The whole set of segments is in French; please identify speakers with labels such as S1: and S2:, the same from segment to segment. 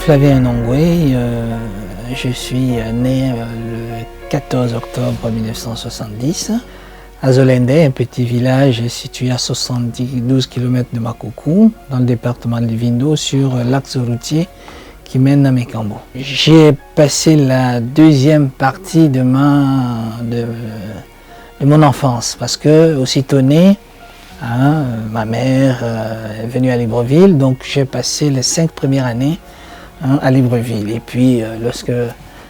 S1: Flavien Nongwe, je suis né le 14 octobre 1970 à Zolende, un petit village situé à 72 km de Makoukou, dans le département de Livindo, sur l'axe routier qui mène à Mékambo. J'ai passé la deuxième partie de mon enfance parce que, aussitôt né, ma mère est venue à Libreville, donc j'ai passé les 5 premières années à Libreville. Et puis, lorsque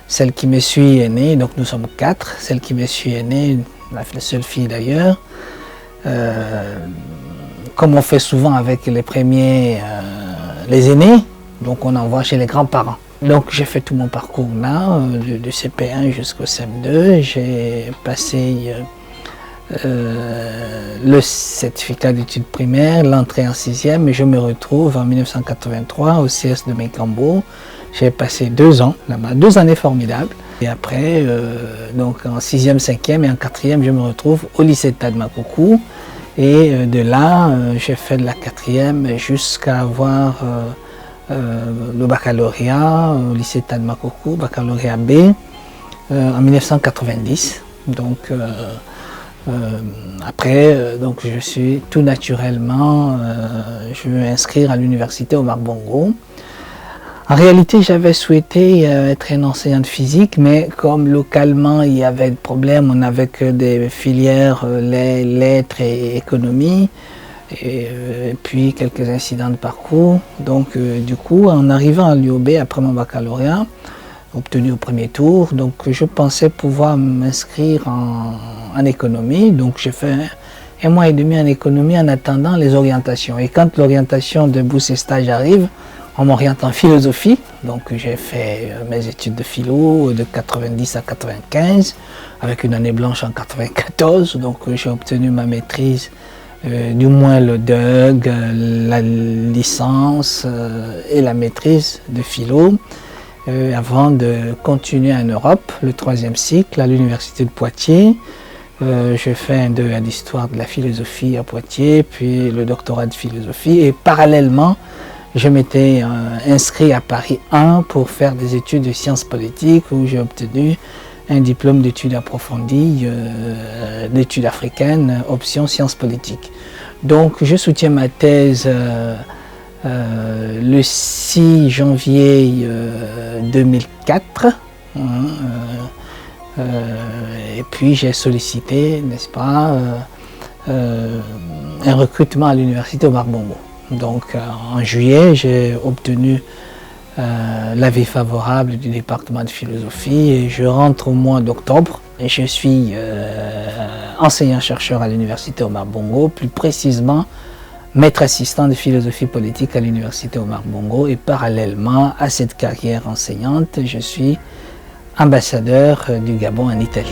S1: celle qui me suit est née, donc nous sommes 4, celle qui me suit est née, la seule fille d'ailleurs, comme on fait souvent avec les premiers, les aînés, donc on envoie chez les grands-parents. Donc j'ai fait tout mon parcours là, de CP1 jusqu'au CM2, j'ai passé le certificat d'études primaires, l'entrée en 6e, et je me retrouve en 1983 au CS de Mékambo. J'ai passé 2 ans là-bas, 2 années formidables. Et après, donc en 6e, 5e et en 4e, je me retrouve au lycée de Makoukou. Et de là, j'ai fait de la 4e jusqu'à avoir le baccalauréat au lycée de Makoukou, baccalauréat B, en 1990. Donc, après, donc je suis tout naturellement, je veux m'inscrire à l'université Omar Bongo. En réalité, j'avais souhaité être un enseignant de physique, mais comme localement il y avait des problèmes, on n'avait que des filières lettres et économie, et puis quelques incidents de parcours. Donc du coup, en arrivant à l'UOB après mon baccalauréat, obtenu au premier tour, donc je pensais pouvoir m'inscrire en économie. Donc j'ai fait 1 mois et demi en économie en attendant les orientations. Et quand l'orientation de bourse et stage arrive, on m'oriente en philosophie. Donc j'ai fait mes études de philo de 90 à 95, avec une année blanche en 94. Donc j'ai obtenu ma maîtrise, du moins le DEUG, la licence et la maîtrise de philo. Avant de continuer en Europe, le 3e cycle à l'université de Poitiers. J'ai fait un DEA d'histoire de la philosophie à Poitiers, puis le doctorat de philosophie. Et parallèlement, je m'étais inscrit à Paris 1 pour faire des études de sciences politiques, où j'ai obtenu un diplôme d'études approfondies, d'études africaines, option sciences politiques. Donc je soutiens ma thèse le 6 janvier 2004, et puis j'ai sollicité, n'est-ce pas, un recrutement à l'université Omar Bongo. Donc en juillet, j'ai obtenu l'avis favorable du département de philosophie et je rentre au mois d'octobre et je suis enseignant-chercheur à l'université Omar Bongo, plus précisément maître assistant de philosophie politique à l'université Omar Bongo, et parallèlement à cette carrière enseignante, je suis ambassadeur du Gabon en Italie.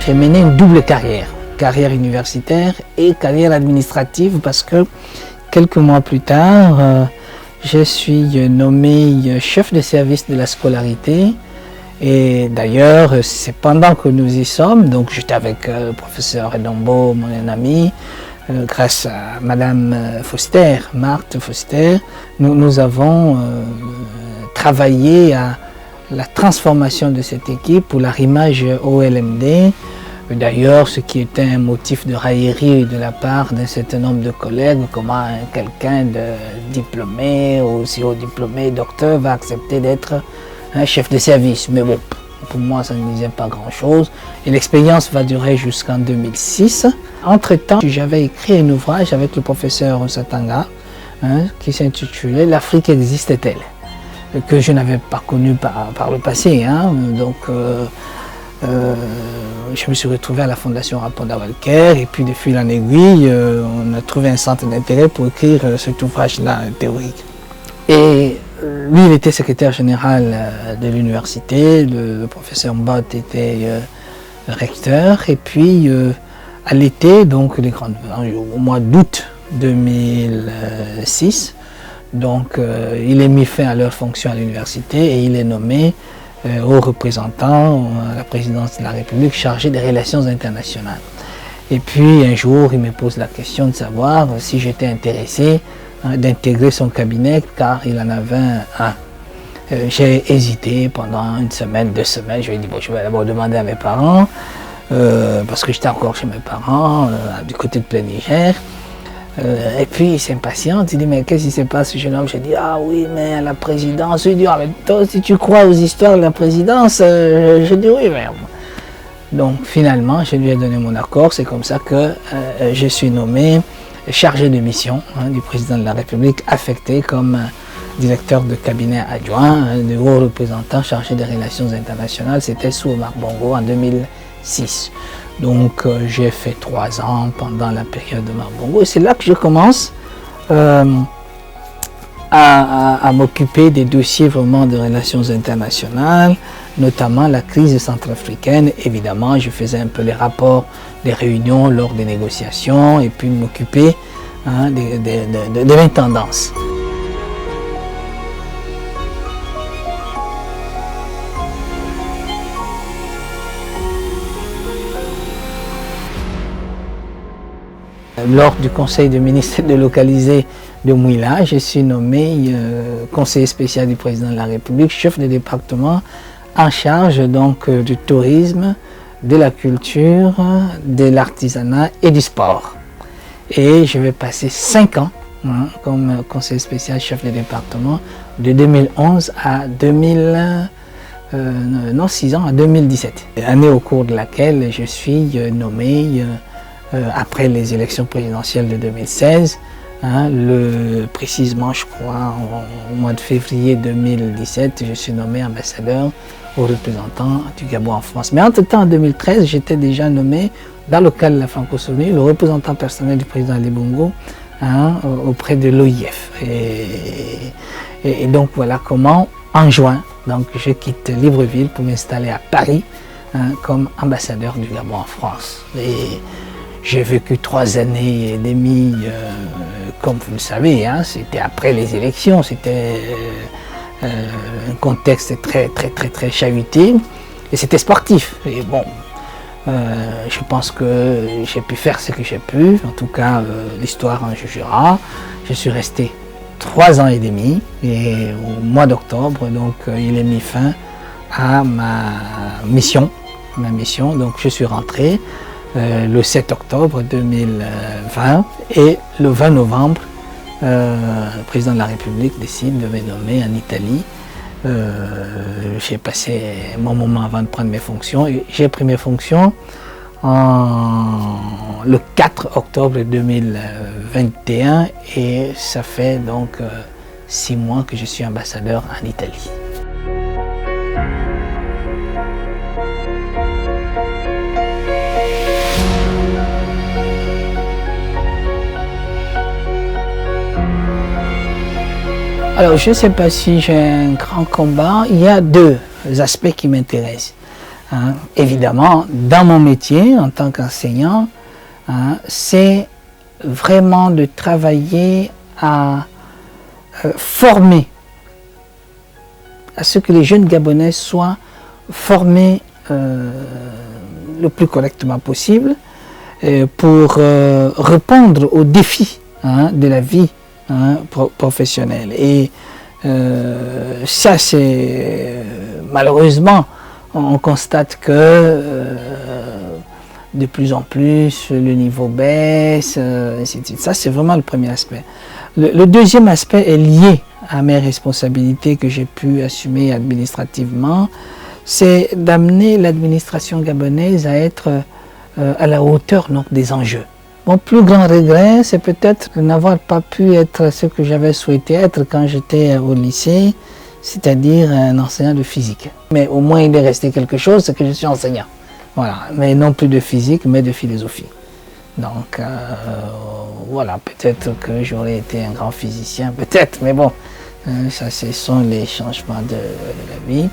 S1: J'ai mené une double carrière universitaire et carrière administrative, parce que quelques mois plus tard, je suis nommé chef de service de la scolarité. Et d'ailleurs, c'est pendant que nous y sommes, donc j'étais avec le professeur Edombo, mon ami, grâce à Madame Foster, Marthe Foster, nous avons travaillé à la transformation de cette équipe pour l'arrimage au LMD. D'ailleurs, ce qui était un motif de raillerie de la part d'un certain nombre de collègues, comment quelqu'un de diplômé ou si haut diplômé, docteur, va accepter d'être un chef de service. Mais bon, pour moi, ça ne disait pas grand-chose. Et l'expérience va durer jusqu'en 2006. Entre-temps, j'avais écrit un ouvrage avec le professeur Satanga, qui s'intitulait « L'Afrique existe-t-elle ?» que je n'avais pas connu par le passé. Donc, je me suis retrouvé à la Fondation Raponda Walker, et puis de fil en aiguille, on a trouvé un centre d'intérêt pour écrire cet ouvrage-là théorique. Et lui, il était secrétaire général de l'université, le professeur Mbot était recteur, et puis à l'été, donc au mois d'août 2006, donc il est mis fin à leur fonction à l'université et il est nommé haut représentant à la présidence de la République chargé des relations internationales. Et puis un jour, il me pose la question de savoir si j'étais intéressé d'intégrer son cabinet, car il en avait un. J'ai hésité pendant une semaine, 2 semaines. Je lui ai dit, bon, je vais d'abord demander à mes parents, parce que j'étais encore chez mes parents, du côté de Plein-Niger. Et puis il s'impatiente, il dit, mais qu'est-ce qui se passe, ce jeune homme? J'ai dit, ah oui, mais à la présidence. Il dit, ah, mais toi, si tu crois aux histoires de la présidence, je dis oui, mais... Donc finalement, je lui ai donné mon accord. C'est comme ça que je suis nommé chargé de mission du président de la République, affecté comme directeur de cabinet adjoint de haut représentant chargé des relations internationales. C'était sous Omar Bongo en 2006. Donc j'ai fait 3 ans pendant la période de Omar Bongo. Et c'est là que je commence à m'occuper des dossiers vraiment de relations internationales, notamment la crise centrafricaine. Évidemment, je faisais un peu les rapports des réunions lors des négociations et puis m'occuper de l'intendance. Lors du conseil de ministres délocalisé de Mouila, je suis nommé conseiller spécial du président de la République, chef de département en charge donc du tourisme, de la culture, de l'artisanat et du sport. Et je vais passer 5 ans comme conseiller spécial chef de département de 2011 à 6 ans à 2017. Année au cours de laquelle je suis nommé après les élections présidentielles de 2016, précisément je crois au mois de février 2017, je suis nommé ambassadeur au représentant du Gabon en France. Mais entre-temps, en 2013, j'étais déjà nommé dans le cadre de la francophonie, le représentant personnel du président Ali Bongo auprès de l'OIF. Et donc voilà comment, en juin, donc, je quitte Libreville pour m'installer à Paris comme ambassadeur du Gabon en France. Et j'ai vécu 3 années et demie, comme vous le savez, c'était après les élections, c'était un contexte très chahuté, et c'était sportif. Et bon, je pense que j'ai pu faire ce que j'ai pu, en tout cas l'histoire en jugera. Je suis resté 3 ans et demi, et au mois d'octobre, donc il est mis fin à ma mission, donc je suis rentré le 7 octobre 2020 et le 20 novembre, le président de la République décide de me nommer en Italie. J'ai passé mon moment avant de prendre mes fonctions et j'ai pris mes fonctions le 4 octobre 2021 et ça fait donc 6 mois que je suis ambassadeur en Italie. Alors, je ne sais pas si j'ai un grand combat. Il y a 2 aspects qui m'intéressent. Évidemment, dans mon métier en tant qu'enseignant, c'est vraiment de travailler à former, à ce que les jeunes Gabonais soient formés le plus correctement possible pour répondre aux défis de la vie professionnel. Et ça, c'est malheureusement, on constate que de plus en plus le niveau baisse, ainsi de suite. Ça, c'est vraiment le premier aspect. Le deuxième aspect est lié à mes responsabilités que j'ai pu assumer administrativement, c'est d'amener l'administration gabonaise à être à la hauteur donc, des enjeux. Mon plus grand regret, c'est peut-être de n'avoir pas pu être ce que j'avais souhaité être quand j'étais au lycée, c'est-à-dire un enseignant de physique. Mais au moins il est resté quelque chose, c'est que je suis enseignant. Voilà, mais non plus de physique, mais de philosophie. Donc voilà, peut-être que j'aurais été un grand physicien, peut-être, mais bon, ça ce sont les changements de la vie.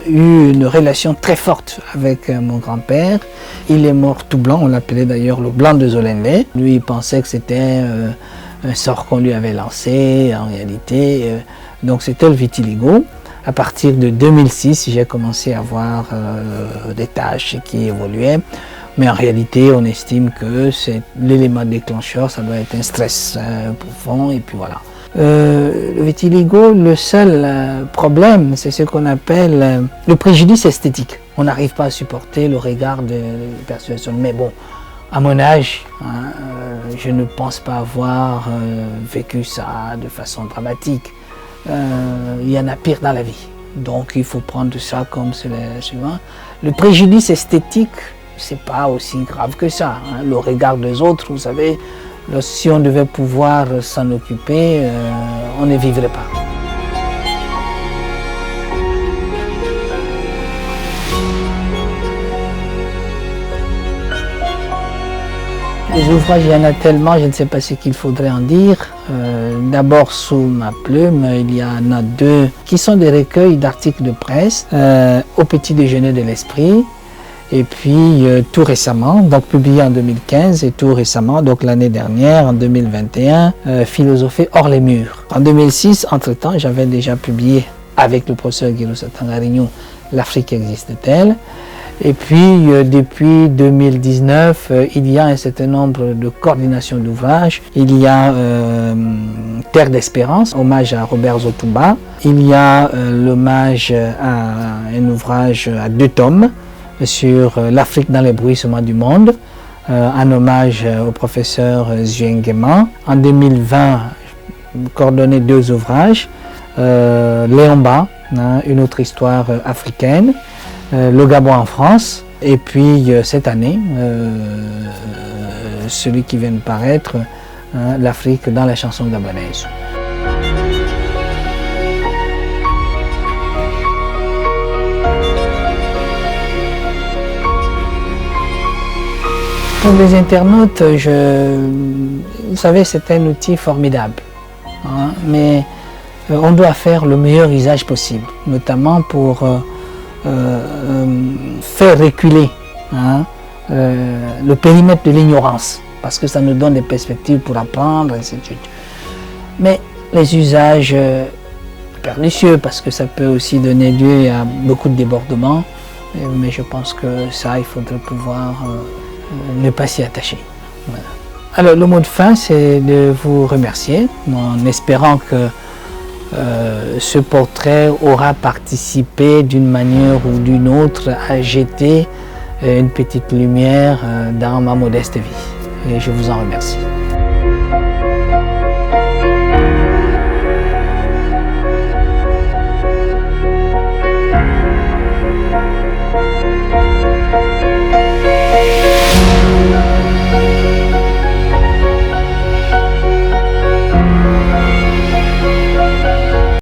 S1: eu une relation très forte avec mon grand-père. Il est mort tout blanc, on l'appelait d'ailleurs le blanc de Zolende. Lui, il pensait que c'était un sort qu'on lui avait lancé, en réalité. Donc c'était le vitiligo. À partir de 2006, j'ai commencé à voir des taches qui évoluaient. Mais en réalité, on estime que c'est l'élément déclencheur, ça doit être un stress profond, et puis voilà. Le vitiligo, le seul problème, c'est ce qu'on appelle le préjudice esthétique. On n'arrive pas à supporter le regard de personnes. Mais bon, à mon âge, je ne pense pas avoir vécu ça de façon dramatique. Il y en a pire dans la vie. Donc il faut prendre ça comme c'est le suivant. Le préjudice esthétique, c'est pas aussi grave que ça. Le regard des autres, vous savez, si on devait pouvoir s'en occuper, on ne vivrait pas. Les ouvrages, il y en a tellement, je ne sais pas ce qu'il faudrait en dire. D'abord, sous ma plume, il y en a 2 qui sont des recueils d'articles de presse, Au petit déjeuner de l'esprit, et puis tout récemment, donc publié en 2015, et tout récemment, donc l'année dernière, en 2021, Philosopher hors les murs. En 2006, entre-temps, j'avais déjà publié avec le professeur Guiroussa Tangarignou, L'Afrique existe-t-elle? Et puis, depuis 2019, il y a un certain nombre de coordinations d'ouvrages. Il y a Terre d'Espérance, hommage à Robert Zotumba. Il y a l'hommage à un ouvrage à 2 tomes sur l'Afrique dans les bruissements du monde, un hommage au professeur Zhuangema. En 2020, coordonné 2 ouvrages, Léomba, une autre histoire africaine, le Gabon en France, et puis cette année, celui qui vient de paraître, l'Afrique dans la chanson gabonaise. Pour les internautes, vous savez, c'est un outil formidable, mais on doit faire le meilleur usage possible, notamment pour faire reculer le périmètre de l'ignorance, parce que ça nous donne des perspectives pour apprendre, etc. Mais les usages pernicieux, parce que ça peut aussi donner lieu à beaucoup de débordements, mais je pense que ça, il faudrait pouvoir ne pas s'y attacher. Voilà. Alors le mot de fin, c'est de vous remercier, en espérant que ce portrait aura participé d'une manière ou d'une autre à jeter une petite lumière dans ma modeste vie. Et je vous en remercie.